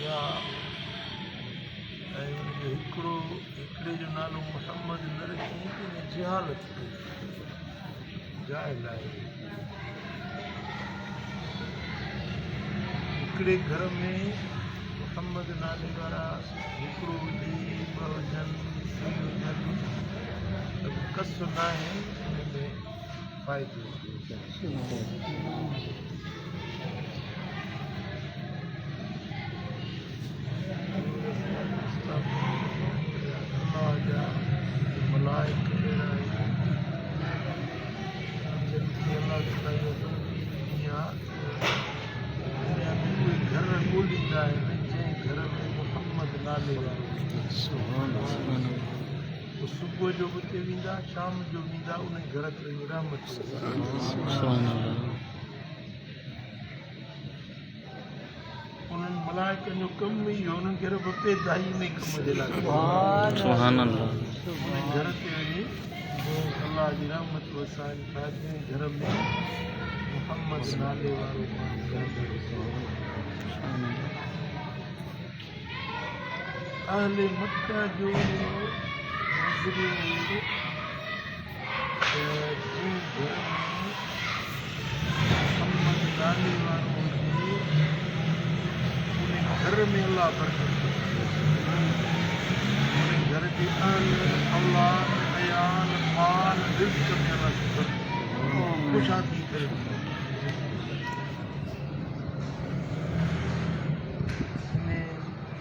थिया ऐं उनजो हिकिड़े जो नालो मोहम्मद न रखियईं त इन जहालत कई जाइल आहे। हिकिड़े घर में मोहम्मद नाले वारा हिकिड़ो हुजे ॿ हुजनि टे हुजनि त कस न आहे हिन में फ़ाइदो। अल्लाह जा मलाइक अहिड़ा आहिनि जिन खे अल्लाह ताला जो ॾींदी आहे दुनिया में उहे घर ॻोल्हींदा आहिनि जंहिं घर में मोहम्मद नाले वारो सुबुह जो बि उते वेंदा शाम जो वेंदा उन घर ते रहमत। उन्हनि मलाइकनि जो कमु ई हो उन्हनि खे रब पैदाई में कम जे लाइ उन घर ते वञी अल्लाह जी रहमत वसाइनि था जंहिं घर में मोहम्मद नाले वारो अहले मक्का जो नज़रियो जंहिं घर में मोहम्मद नाले वारो हुजे उन घर में अल्लाह बरकत उन घर जे अहल औलाद अयाल माल रिज़्क़ में अल्लाह ख़ुशहाली करे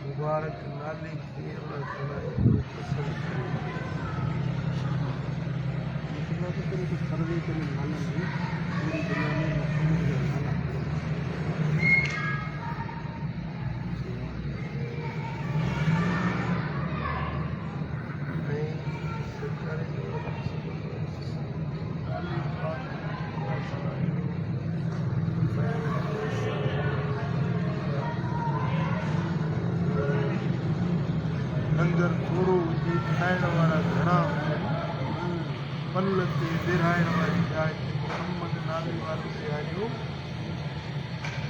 मुबारक नाले खे अल्लाह ताला पसंदि करे सर्वे करे नाला पूरी दुनिया में मोहम्मद जो नाला लंगर थोरो हुजे खाइण वारा घणा हुजनि पल ते विरहाइण वारी जाइ ते मोहम्मद नाले वारो विहारियो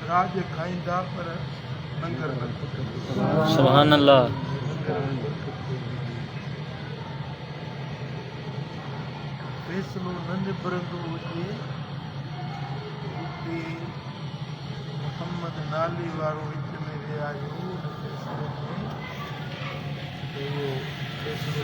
राज खाईंदा पर लंगर न सुभान अल्लाह। फ़ैसिलो न निभरंदो हुजे उते मोहम्मद नाले वारो विच में विहारियो उन फ़ैसिले में वो फैसलो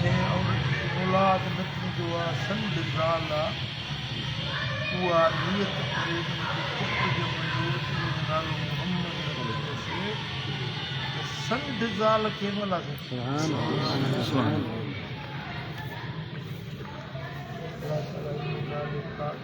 जंहिं औरत औलाद न थींदो आहे संड ज़ाल आहे उहा नियत करे पुटु ॼमंदो नालो मोहम्मद संड ज़ाल खे मला अल्लाह ताला जो नालो पाक